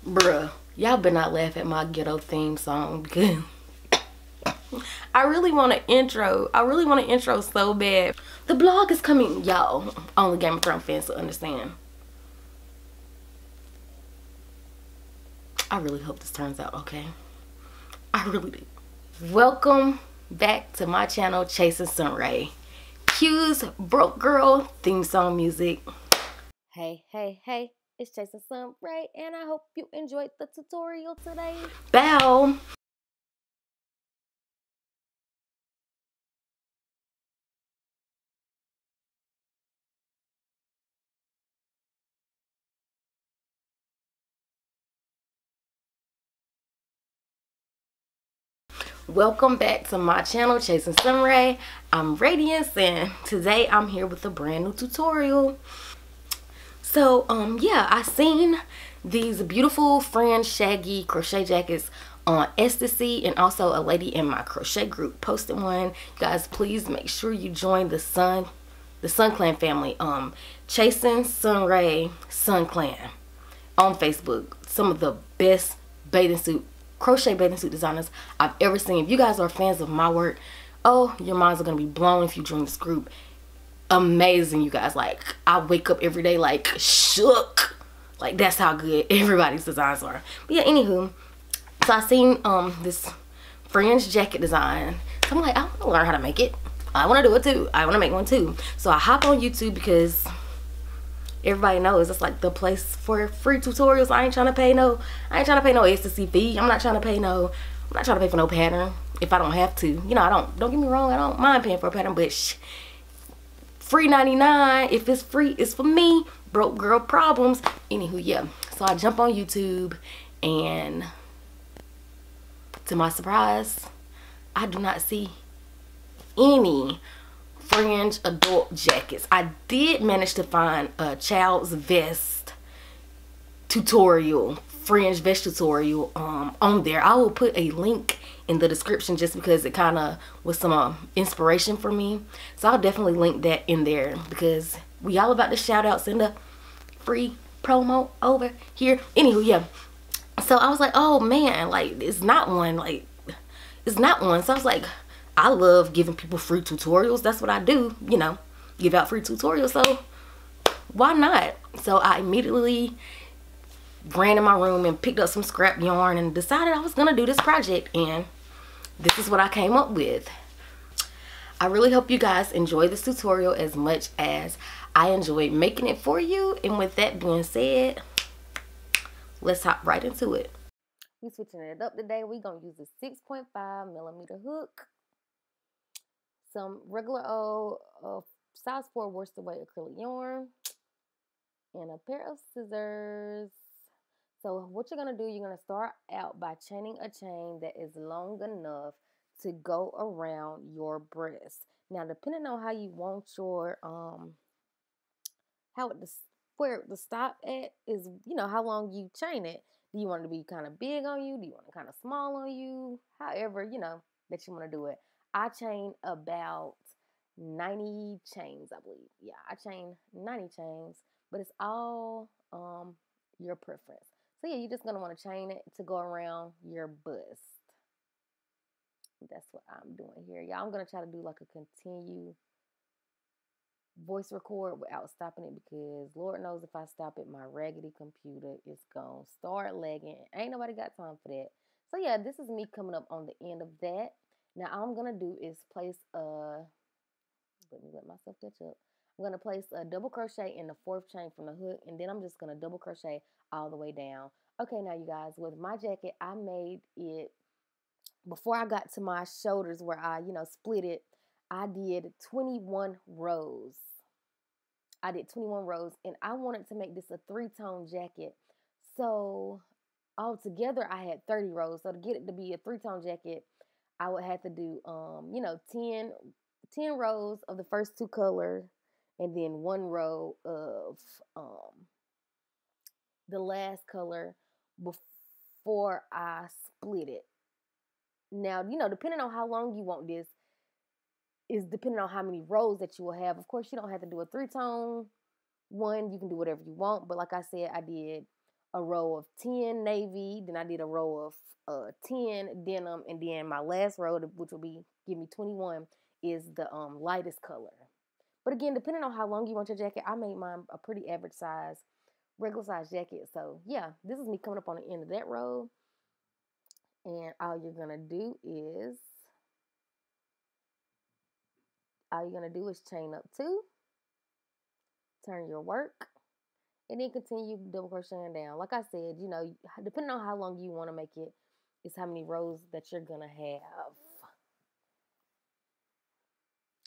Bruh, y'all better not laugh at my ghetto theme song because I really want an intro. I really want an intro so bad. The vlog is coming, y'all. Only Game of Thrones fans will understand. I really hope this turns out okay. I really do. Welcome back to my channel, Chasing Sunraee. Cues, broke girl, theme song music. Hey, hey, hey, it's Chasing Sunraee, and I hope you enjoyed the tutorial today. Bow. Welcome back to my channel, Chasing Sunraee. I'm Radiance, and today I'm here with a brand new tutorial. So yeah, I seen these beautiful fringe shaggy crochet jackets on Ecstasy, and also a lady in my crochet group posted one. You guys, please make sure you join the Sun Clan family. Chasing Sunraee Sun Clan on Facebook. Some of the best crochet bathing suit designers I've ever seen. If you guys are fans of my work, oh, your minds are gonna be blown if you join this group. Amazing, you guys. Like, I wake up every day like shook. Like, that's how good everybody's designs are. But yeah, anywho, so I seen this fringe jacket design. So I'm like, I want to learn how to make it. I want to do it too. I want to make one too. So I hop on YouTube because everybody knows it's like the place for free tutorials. I ain't trying to pay no ecstasy fee. I'm not trying to pay for no pattern if I don't have to. You know, don't get me wrong, I don't mind paying for a pattern, but free 99. If it's free, it's for me. Broke girl problems. Anywho, yeah. So I jump on YouTube, and to my surprise, I do not see any fringe adult jackets. I did manage to find a child's vest tutorial, fringe vest tutorial on there. I will put a link in the description just because it kind of was some inspiration for me. So I'll definitely link that in there because we all about the shout outs and the free promo over here. Anywho, yeah. So I was like, oh man, like it's not one. So I was like, I love giving people free tutorials. That's what I do, you know, give out free tutorials. So why not? So I immediately ran in my room and picked up some scrap yarn and decided I was gonna do this project, and this is what I came up with. I really hope you guys enjoy this tutorial as much as I enjoyed making it for you. And with that being said, let's hop right into it. We switching it up today. We gonna use a 6.5mm hook, some regular old size 4 worsted weight acrylic yarn, and a pair of scissors. So what you're going to do, you're going to start out by chaining a chain that is long enough to go around your breast. Now, depending on how you want your, where it to stop at is, you know, how long you chain it. Do you want it to be kind of big on you? Do you want it kind of small on you? However, you know, that you want to do it. I chain about 90 chains, I believe. Yeah, I chain 90 chains, but it's all your preference. So yeah, you're just gonna want to chain it to go around your bust. That's what I'm doing here. Yeah, I'm gonna try to do like a continue voice record without stopping it, because Lord knows if I stop it, my raggedy computer is gonna start lagging. Ain't nobody got time for that. So yeah, this is me coming up on the end of that. Now all I'm gonna do is place let myself catch up. I'm gonna place a double crochet in the 4th chain from the hook, and then I'm just gonna double crochet all the way down. Okay, now you guys, with my jacket, I made it before I got to my shoulders where I, you know, split it. I did 21 rows. I did 21 rows, and I wanted to make this a 3-tone jacket. So altogether, I had 30 rows. So to get it to be a 3-tone jacket, I would have to do, you know, 10 rows of the first 2 colors, and then 1 row of the last color before I split it. Now, you know, depending on how long you want this is depending on how many rows that you will have. Of course, you don't have to do a 3-tone one. You can do whatever you want. But like I said, I did a row of 10 navy, then I did a row of 10 denim, and then my last row, which will be give me 21, is the lightest color. But again, depending on how long you want your jacket, I made mine a pretty average size, regular size jacket. So yeah, this is me coming up on the end of that row. And all you're gonna do is chain up 2, turn your work, and then continue double crocheting down. Like I said, you know, depending on how long you want to make it, is how many rows that you're gonna have.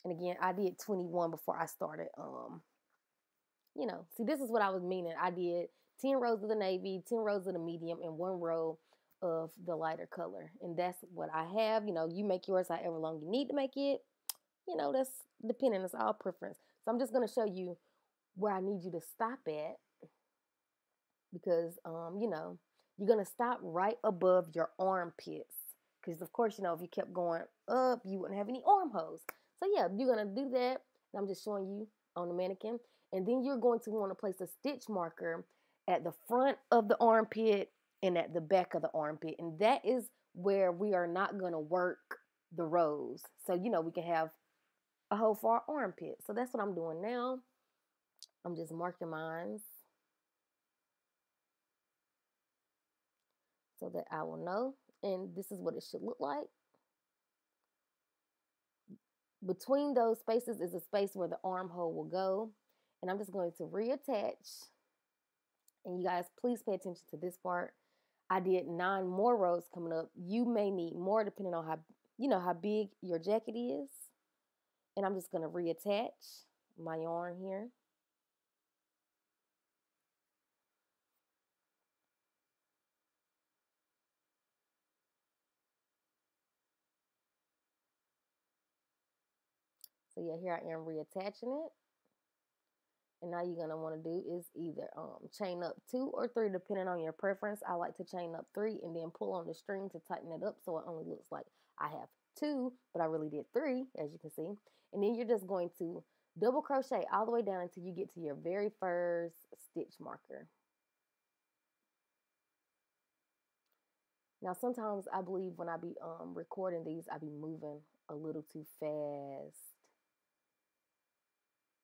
And again, I did 21 before I started. You know, see, this is what I was meaning. I did 10 rows of the navy, 10 rows of the medium, and 1 row of the lighter color. And that's what I have. You know, you make yours however long you need to make it. You know, that's depending. It's all preference. So I'm just going to show you where I need you to stop at. Because, you know, you're going to stop right above your armpits. Because, of course, you know, if you kept going up, you wouldn't have any armholes. So, yeah, you're going to do that. And I'm just showing you on the mannequin. And then you're going to want to place a stitch marker at the front of the armpit and at the back of the armpit. And that is where we are not going to work the rows. So, you know, we can have a hole for our armpit. So that's what I'm doing now. I'm just marking mine so that I will know. And this is what it should look like. Between those spaces is a space where the armhole will go. And I'm just going to reattach. And you guys, please pay attention to this part. I did 9 more rows coming up. You may need more depending on how, you know, how big your jacket is. And I'm just going to reattach my yarn here. So yeah, here I am reattaching it. And now you're going to want to do is either chain up 2 or 3 depending on your preference. I like to chain up 3 and then pull on the string to tighten it up so it only looks like I have 2, but I really did 3, as you can see. And then you're just going to double crochet all the way down until you get to your very first stitch marker. Now sometimes I believe when I be recording these, I be moving a little too fast.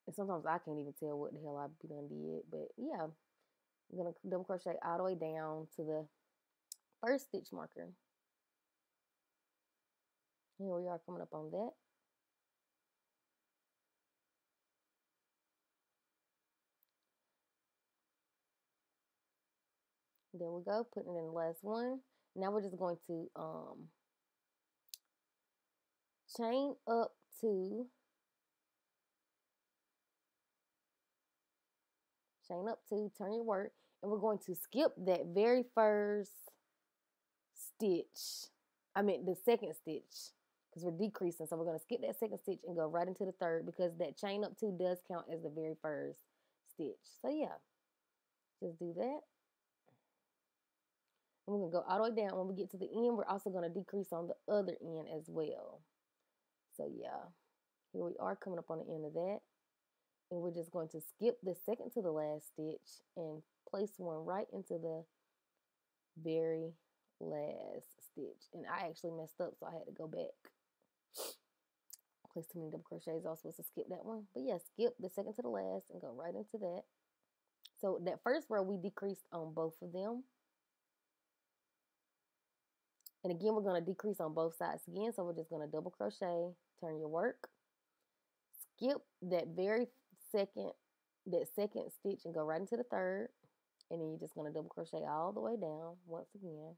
And sometimes I can't even tell what the hell I be done did. But yeah, I'm going to double crochet all the way down to the first stitch marker. Here we are coming up on that. There we go, putting it in the last one. Now we're just going to chain up 2. Chain up 2, turn your work, and we're going to skip that very first stitch. I mean the second stitch, because we're decreasing. So we're going to skip that second stitch and go right into the third, because that chain up 2 does count as the very first stitch. So yeah, just do that. And we're going to go all the way down. When we get to the end, we're also going to decrease on the other end as well. So yeah, here we are coming up on the end of that. And we're just going to skip the second to the last stitch and place one right into the very last stitch. And I actually messed up, so I had to go back. Placed too many double crochets. I was supposed to skip that one. But yeah, skip the second to the last and go right into that. So that first row, we decreased on both of them. And again, we're going to decrease on both sides again. So we're just going to double crochet, turn your work, skip that second stitch and go right into the third. And then you're just going to double crochet all the way down once again.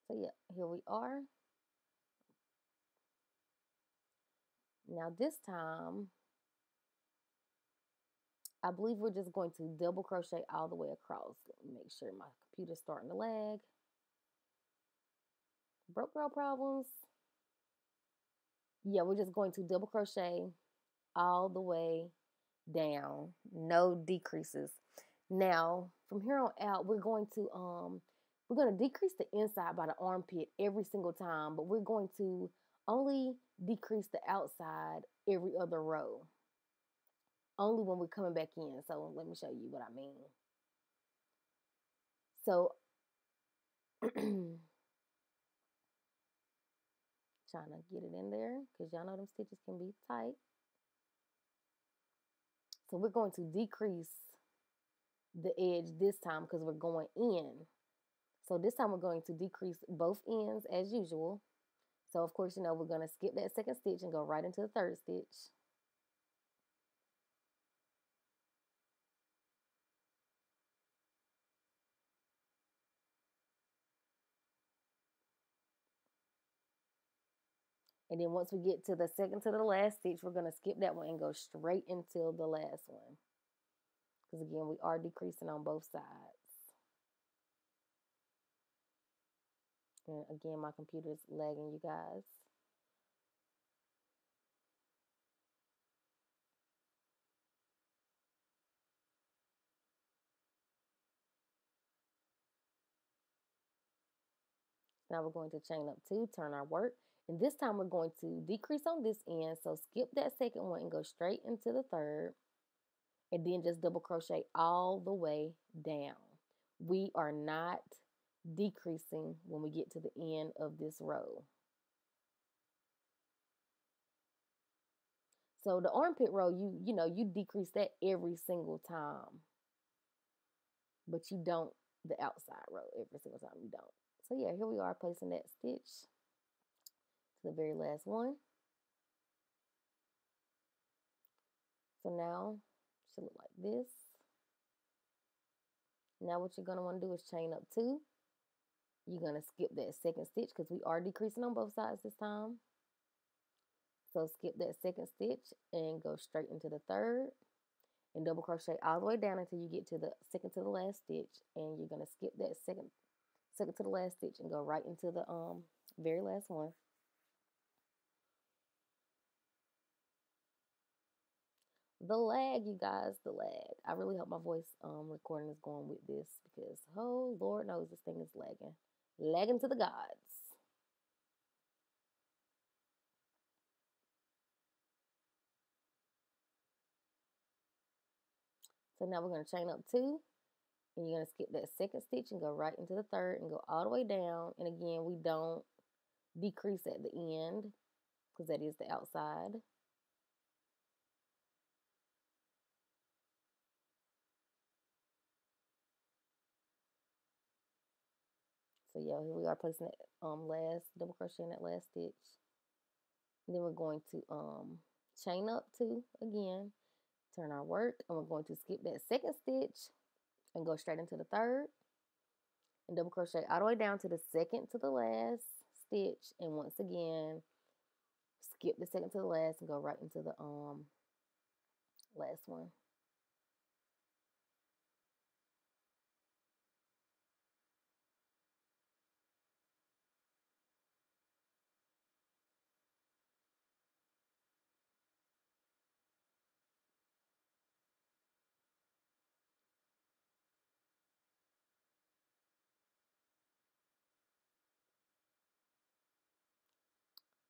So yeah, here we are. Now this time, I believe we're just going to double crochet all the way across. Let me make sure my computer's starting to lag. Broke girl problems. Yeah, we're just going to double crochet all the way down. No decreases. Now, from here on out, we're going to We're going to decrease the inside by the armpit every single time, but we're going to only decrease the outside every other row. Only when we're coming back in. So let me show you what I mean. So trying to get it in there because y'all know them stitches can be tight. So we're going to decrease the edge this time because we're going in. So this time we're going to decrease both ends as usual. So of course, you know, we're going to skip that second stitch and go right into the third stitch. And then once we get to the second to the last stitch, we're going to skip that one and go straight into the last one. Because again, we are decreasing on both sides. And again, my computer's lagging, you guys. Now we're going to chain up 2, turn our work. And this time we're going to decrease on this end. So skip that second one and go straight into the third. And then just double crochet all the way down. We are not decreasing when we get to the end of this row. So the armpit row, you decrease that every single time. But you don't the outside row every single time, you don't. So yeah, here we are placing that stitch to the very last one. So now it should look like this. Now what you're going to want to do is chain up 2. You're going to skip that second stitch because we are decreasing on both sides this time. So skip that second stitch and go straight into the third. And double crochet all the way down until you get to the second to the last stitch. And you're going to skip that second to the last stitch and go right into the very last one. The lag, you guys, the lag. I really hope my voice recording is going with this because, oh, Lord knows this thing is lagging. Lagging to the gods. So now we're going to chain up 2. And you're going to skip that second stitch and go right into the third and go all the way down. And again, we don't decrease at the end because that is the outside. So yeah, here we are placing that last double crochet in that last stitch. And then we're going to chain up 2 again, turn our work, and we're going to skip that second stitch and go straight into the third and double crochet all the way down to the second to the last stitch. And once again, skip the second to the last and go right into the last one.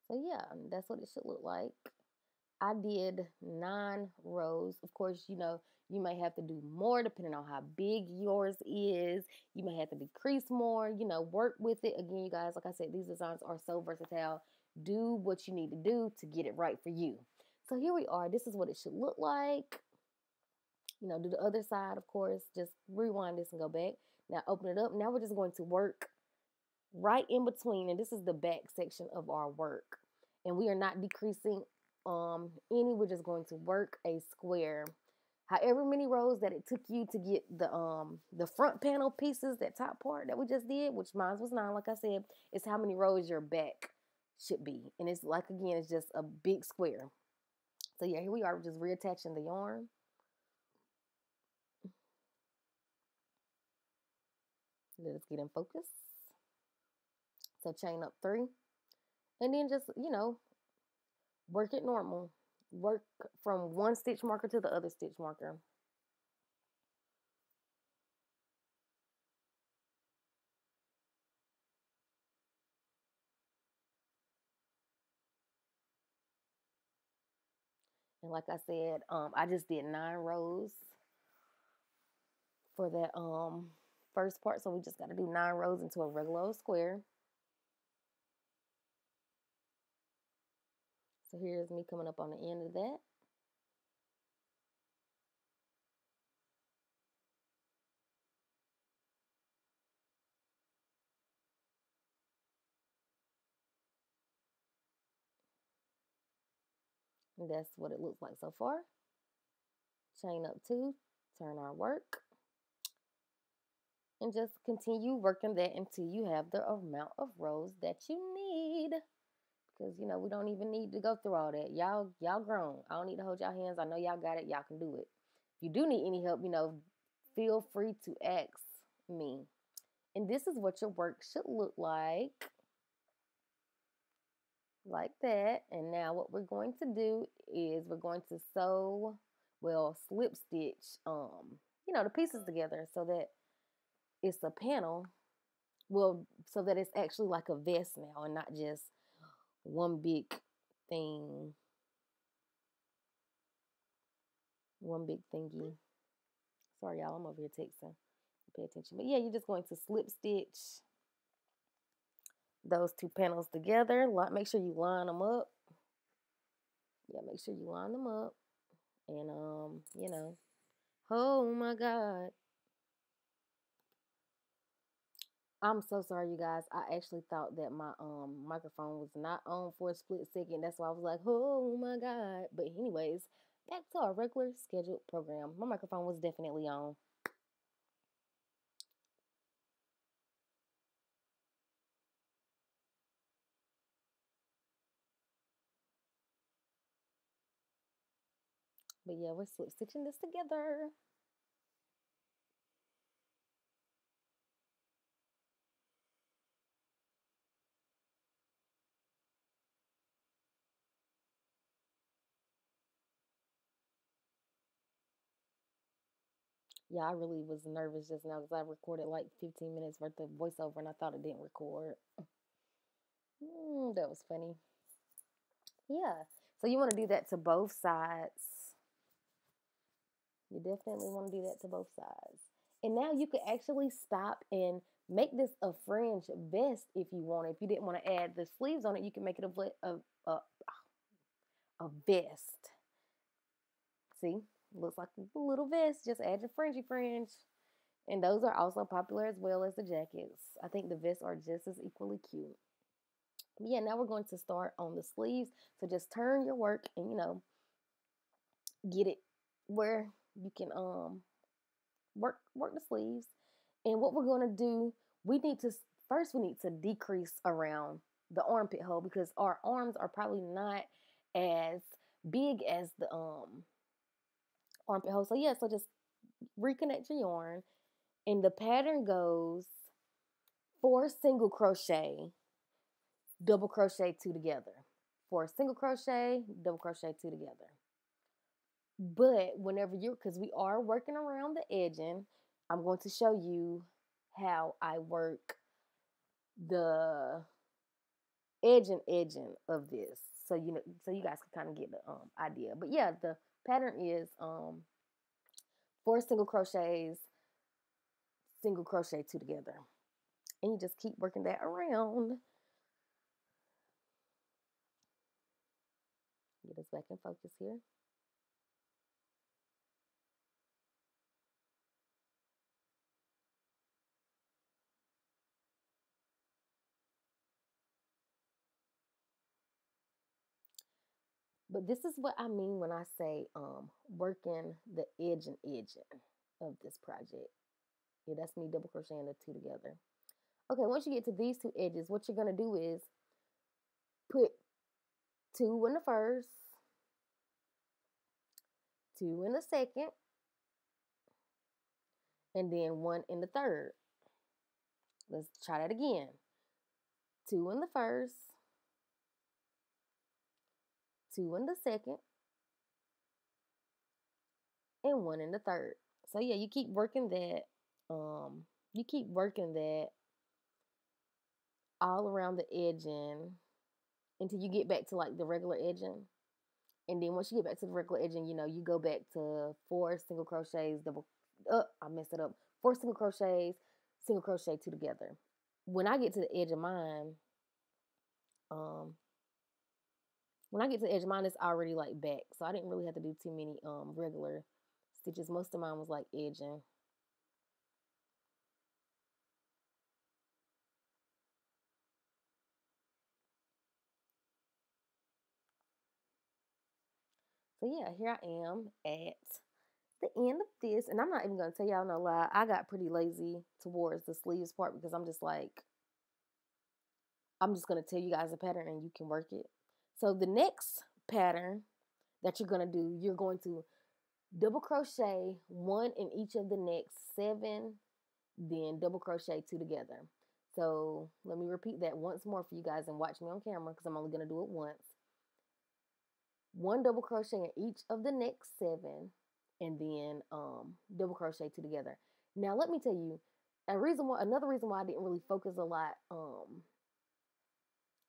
So yeah, that's what it should look like. I did 9 rows. Of course, you know, you may have to do more depending on how big yours is. You may have to decrease more, you know, work with it. Again, you guys, like I said, these designs are so versatile. Do what you need to do to get it right for you. So here we are. This is what it should look like. You know, do the other side, of course. Just rewind this and go back. Now open it up. Now we're just going to work right in between, and this is the back section of our work, and we are not decreasing any. We're just going to work a square, however many rows that it took you to get the front panel pieces, that top part that we just did, which mine was 9, like I said. It's how many rows your back should be, and it's like, again, it's just a big square. So yeah, here we are, just reattaching the yarn. Let us get in focus. So chain up 3, and then just, you know, work it normal. Work from one stitch marker to the other stitch marker. And like I said, I just did 9 rows for that first part. So we just got to do 9 rows into a regular old square. So here's me coming up on the end of that. And that's what it looks like so far. Chain up 2, turn our work, and just continue working that until you have the amount of rows that you need. Because, you know, we don't even need to go through all that. Y'all grown. I don't need to hold y'all hands. I know y'all got it. Y'all can do it. If you do need any help, you know, feel free to ask me. And this is what your work should look like. Like that. And now what we're going to do is we're going to sew, well, slip stitch, you know, the pieces together so that it's a panel. Well, so that it's actually like a vest now and not just one big thing. One big thingy. Sorry, y'all, I'm over here texting. Pay attention. But yeah, you're just going to slip stitch those 2 panels together. Make sure you line them up. Yeah, make sure you line them up. And, you know, oh my God. I'm so sorry, you guys. I actually thought that my microphone was not on for a split second. That's why I was like, oh my God. But anyways, back to our regular scheduled program. My microphone was definitely on. But yeah, we're slip stitching this together. Yeah, I really was nervous just now because I recorded like 15 minutes worth of voiceover and I thought it didn't record. That was funny. Yeah, so you want to do that to both sides. You definitely want to do that to both sides. And now you could actually stop and make this a fringe vest if you want. If you didn't want to add the sleeves on it, you can make it a vest. See, looks like a little vest. Just add your fringy fringe. And those are also popular as well as the jackets. I think the vests are just as equally cute. Yeah, now we're going to start on the sleeves. So just turn your work and, you know, get it where you can work the sleeves. And what we're going to do, we need to decrease around the armpit hole because our arms are probably not as big as the armpit hole. So yeah, so just reconnect your yarn. And the pattern goes 4 single crochet, double crochet 2 together. 4 single crochet, double crochet 2 together. But whenever because we are working around the edging, I'm going to show you how I work the edging of this. So you know, so you guys can kind of get the idea. But yeah, the pattern is 4 single crochets, single crochet 2 together. And you just keep working that around. Get us back in focus here. But this is what I mean when I say working the edging of this project. Yeah, that's me double crocheting the 2 together. Okay, once you get to these 2 edges, what you're going to do is put 2 in the first, 2 in the second, and then 1 in the third. Let's try that again. 2 in the first, 2 in the second, and 1 in the third. So yeah, you keep working that. You keep working that all around the edging until you get back to like the regular edging. And then once you get back to the regular edging, you know, you go back to 4 single crochets, I messed it up. 4 single crochets, single crochet 2 together. When I get to the edge of mine, it's already like back. So I didn't really have to do too many regular stitches. Most of mine was like edging. So yeah, here I am at the end of this, and I'm not even gonna tell y'all no lie, I got pretty lazy towards the sleeves part because I'm just like, I'm just gonna tell you guys a pattern and you can work it. So the next pattern that you're gonna do, you're going to double crochet 1 in each of the next 7, then double crochet 2 together. So let me repeat that once more for you guys and watch me on camera because I'm only gonna do it once. 1 double crochet in each of the next 7, and then double crochet 2 together. Now let me tell you, another reason why I didn't really focus a lot on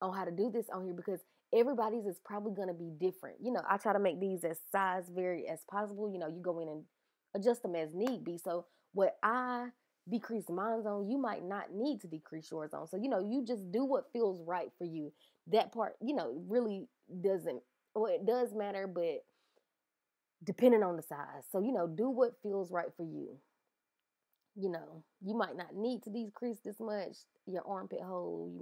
how to do this on here, because everybody's is probably going to be different. You know, I try to make these as size varied as possible. You know, you go in and adjust them as need be. So what I decrease mine on, you might not need to decrease yours on. So, you know, you just do what feels right for you. That part, you know, really doesn't, well, it does matter, but depending on the size. So, you know, do what feels right for you. You know, you might not need to decrease this much. Your armpit hole, you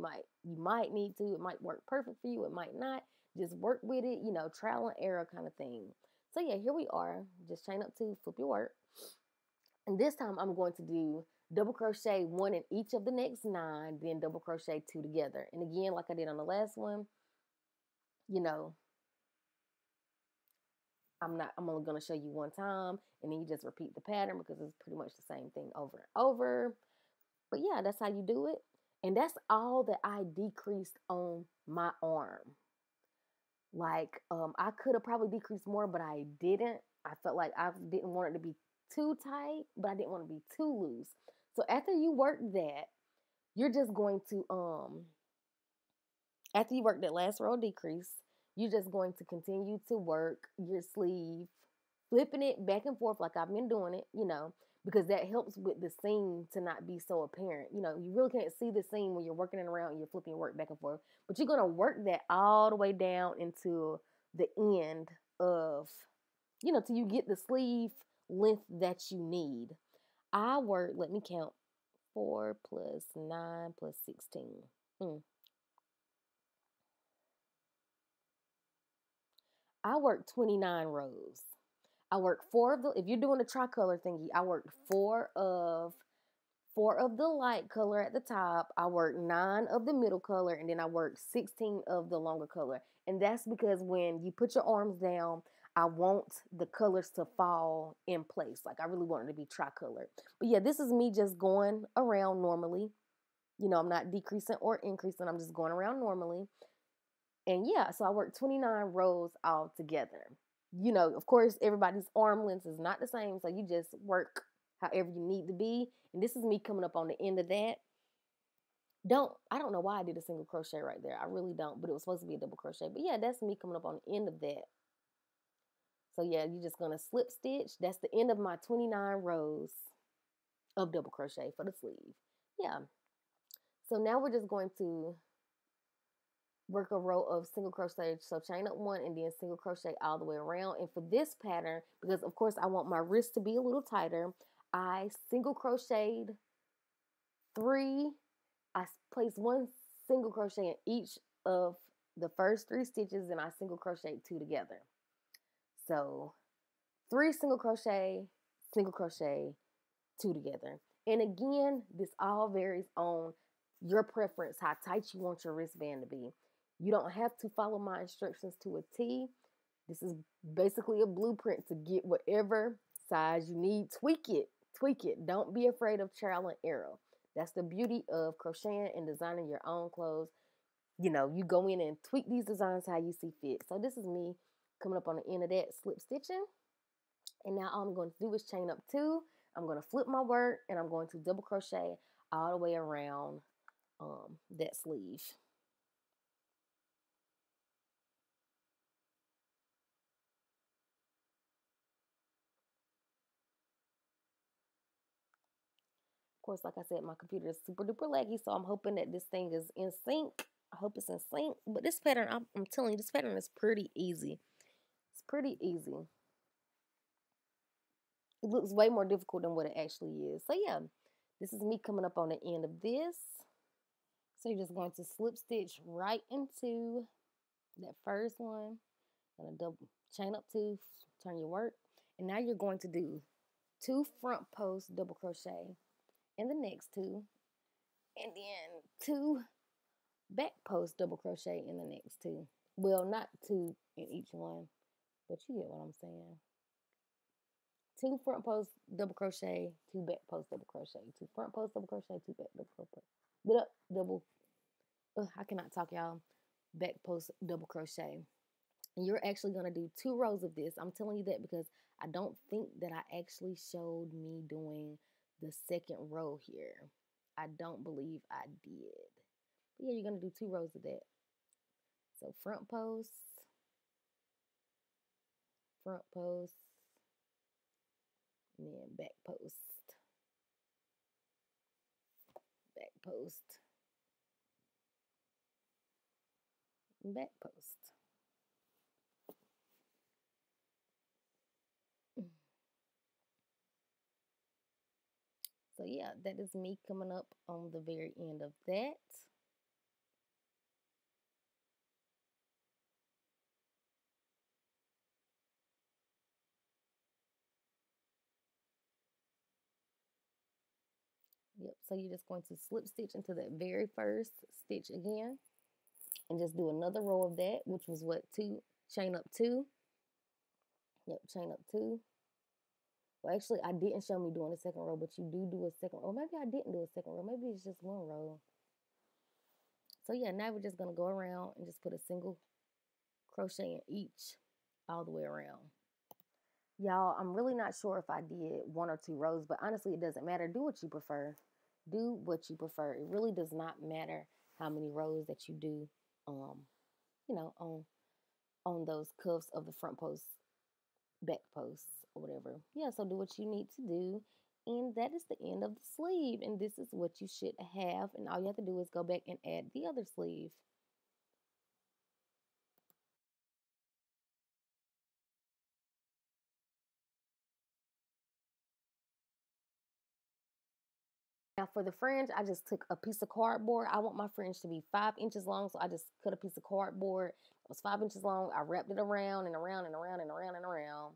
might need to. It might work perfect for you. It might not. Just work with it. You know, trial and error kind of thing. So yeah, here we are. Just chain up 2, flip your work. And this time I'm going to do double crochet 1 in each of the next 9, then double crochet 2 together. And again, like I did on the last one, you know, I'm only going to show you one time, and then you just repeat the pattern because it's pretty much the same thing over and over. But yeah, that's how you do it. And that's all that I decreased on my arm. Like, I could have probably decreased more, but I didn't. I felt like I didn't want it to be too tight, but I didn't want to be too loose. So after you work that, you're just going to, after you work that last row decrease, you're just going to continue to work your sleeve, flipping it back and forth like I've been doing it, you know, because that helps with the seam to not be so apparent. You know, you really can't see the seam when you're working it around and you're flipping your work back and forth. But you're going to work that all the way down into the end of, you know, till you get the sleeve length that you need. I work, let me count, 4 plus 9 plus 16. I worked 29 rows. I worked 4 of the, if you're doing the tricolor thingy, I worked 4 of the light color at the top. I worked 9 of the middle color, and then I worked 16 of the longer color. And that's because when you put your arms down, I want the colors to fall in place. Like I really want it to be tricolor. But yeah, this is me just going around normally. You know, I'm not decreasing or increasing. I'm just going around normally. And yeah, so I worked 29 rows all together. You know, of course, everybody's arm length is not the same. So you just work however you need to be. And this is me coming up on the end of that. I don't know why I did a single crochet right there. I really don't, but it was supposed to be a double crochet. But yeah, that's me coming up on the end of that. So yeah, you're just going to slip stitch. That's the end of my 29 rows of double crochet for the sleeve. Yeah. So now we're just going to work a row of single crochet. So chain up 1 and then single crochet all the way around. And for this pattern, because of course I want my wrist to be a little tighter, I single crocheted 3. I placed 1 single crochet in each of the first 3 stitches, and I single crocheted 2 together. So 3 single crochet, 2 together. And again, this all varies on your preference, how tight you want your wristband to be. You don't have to follow my instructions to a T. This is basically a blueprint to get whatever size you need. Tweak it. Tweak it. Don't be afraid of trial and error. That's the beauty of crocheting and designing your own clothes. You know, you go in and tweak these designs how you see fit. So this is me coming up on the end of that, slip stitching. And now all I'm going to do is chain up 2. I'm going to flip my work, and I'm going to double crochet all the way around that sleeve. Of course, like I said, my computer is super duper laggy, so I'm hoping that this thing is in sync. I hope it's in sync. But this pattern, I'm telling you, this pattern is pretty easy. It's pretty easy. It looks way more difficult than what it actually is. So yeah, this is me coming up on the end of this. So you're just going to slip stitch right into that first one. Gonna double chain up 2, turn your work. And now you're going to do 2 front post double crochet in the next 2. And then 2 back post double crochet in the next 2. Well, not 2 in each one, but you get what I'm saying. 2 front post double crochet, 2 back post double crochet, 2 front post double crochet, 2 back double crochet. I cannot talk, y'all. Back post double crochet. And you're actually going to do 2 rows of this. I'm telling you that because I don't think that I actually showed me doing the second row here. I don't believe I did. But yeah, you're going to do 2 rows of that. So front post, and then back post, back post, and back post. So yeah, that is me coming up on the very end of that. Yep, so you're just going to slip stitch into that very first stitch again and just do another row of that, which was what, 2, chain up 2. Yep, chain up 2. Well, actually, I didn't show me doing the second row, but you do a second row. Or maybe I didn't do a second row. Maybe it's just 1 row. So yeah, now we're just going to go around and just put a single crochet in each all the way around. Y'all, I'm really not sure if I did 1 or 2 rows, but honestly, it doesn't matter. Do what you prefer. Do what you prefer. It really does not matter how many rows that you do, you know, on those cuffs of the front posts, back posts, or whatever. Yeah, so do what you need to do. And that is the end of the sleeve. And this is what you should have. And all you have to do is go back and add the other sleeve. Now for the fringe, I just took a piece of cardboard. I want my fringe to be 5 inches long, so I just cut a piece of cardboard. It was 5 inches long. I wrapped it around and around and around and around and around.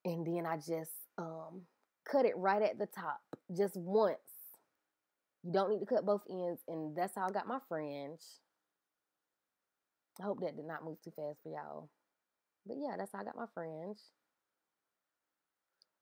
And then I just cut it right at the top, just once. You don't need to cut both ends, and that's how I got my fringe. I hope that did not move too fast for y'all. But yeah, that's how I got my fringe.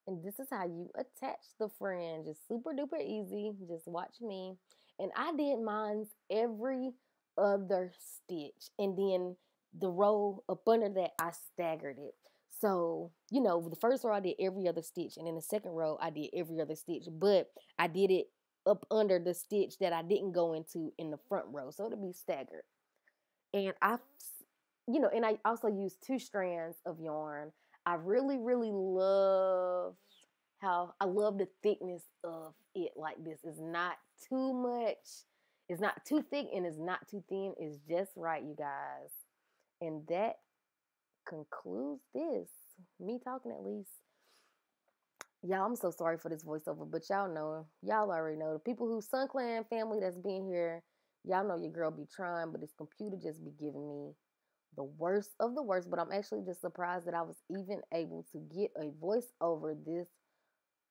And this is how you attach the fringe. It's super duper easy. Just watch me. And I did mine every other stitch. And then the row up under that, I staggered it. So, you know, the first row I did every other stitch. And in the second row, I did every other stitch. But I did it up under the stitch that I didn't go into in the front row. So it'll be staggered. And and I also used 2 strands of yarn. I really, really love I love the thickness of it like this. It's not too much. It's not too thick and it's not too thin. It's just right, you guys. And that concludes this. Me talking at least. Y'all, I'm so sorry for this voiceover, but y'all already know. The people who Sun Clan family that's been here, y'all know your girl be trying, but this computer just be giving me the worst of the worst. But I'm actually just surprised that I was even able to get a voiceover this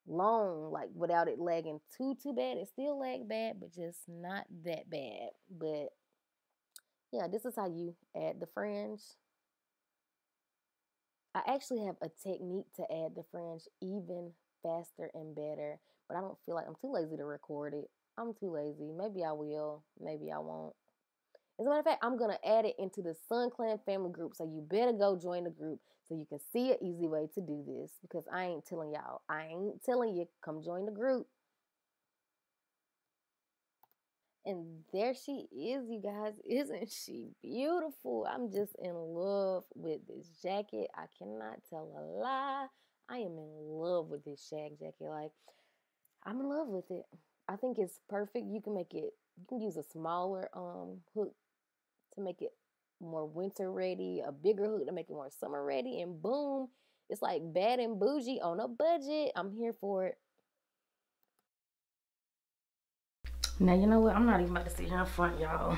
long, like without it lagging too bad. It still lag bad, but just not that bad. But yeah, this is how you add the fringe. I actually have a technique to add the fringe even faster and better, but I don't feel like I'm too lazy to record it. I'm too lazy. Maybe I will, maybe I won't. As a matter of fact, I'm going to add it into the Sun Clan family group, so you better go join the group so you can see an easy way to do this, because I ain't telling y'all. I ain't telling you. Come join the group. And there she is, you guys. Isn't she beautiful? I'm just in love with this jacket. I cannot tell a lie. I am in love with this Shag jacket. Like, I'm in love with it. I think it's perfect. You can make it, you can use a smaller hook to make it more winter ready, a bigger hook to make it more summer ready, and boom, it's like bad and bougie on a budget. I'm here for it. Now, you know what? I'm not even about to sit here in front, y'all.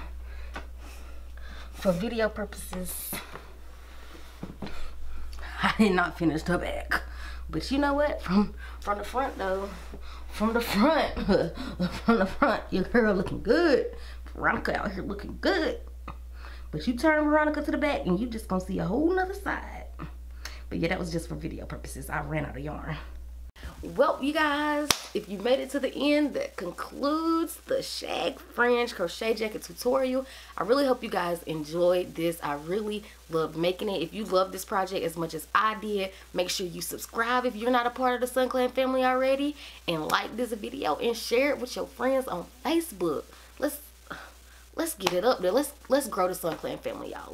For video purposes, I did not finish the back. But you know what? From the front though, from the front, your girl looking good. Veronica out here looking good. But you turn Veronica to the back and you just gonna see a whole nother side. But yeah, that was just for video purposes. I ran out of yarn. Well, you guys, if you made it to the end, that concludes the Shag Fringe crochet jacket tutorial. I really hope you guys enjoyed this. I really loved making it. If you love this project as much as I did, make sure you subscribe if you're not a part of the Sun Clan family already, and like this video and share it with your friends on Facebook. Let's get it up there. Let's grow the Sun Clan family, y'all.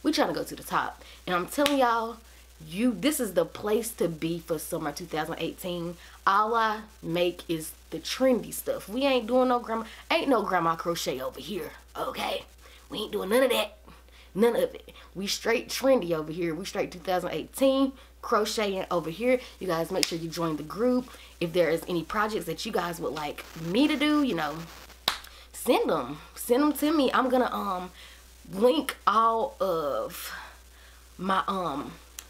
We trying to go to the top. And I'm telling y'all, this is the place to be for summer 2018. All I make is the trendy stuff. We ain't doing no grandma crochet over here, okay? We ain't doing none of that. None of it. We straight trendy over here. We straight 2018 crocheting over here. You guys make sure you join the group. If there is any projects that you guys would like me to do, you know, send them to me. I'm gonna link all of my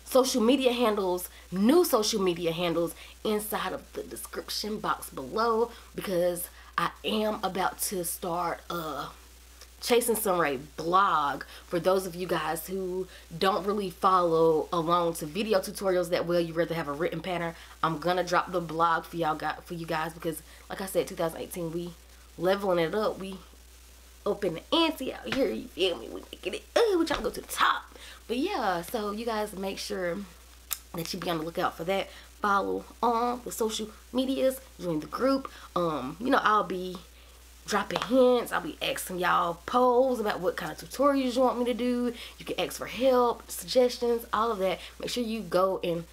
social media handles, new social media handles, inside of the description box below, because I am about to start Chasing Sunraee blog. For those of you guys who don't really follow along to video tutorials that well, you rather have a written pattern, I'm gonna drop the blog for you guys, because like I said, 2018 we leveling it up. We up in the ante out here, you feel me? We making it, we trying to go to the top. But yeah, so you guys make sure that you be on the lookout for that. Follow on the social medias, join the group. You know, I'll be dropping hints. I'll be asking y'all polls about what kind of tutorials you want me to do. You can ask for help, suggestions, all of that. Make sure you go and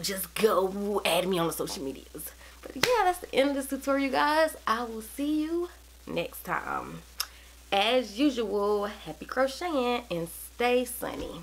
just go add me on the social medias. But yeah, that's the end of this tutorial, guys. I will see you next time. As usual, happy crocheting and stay sunny.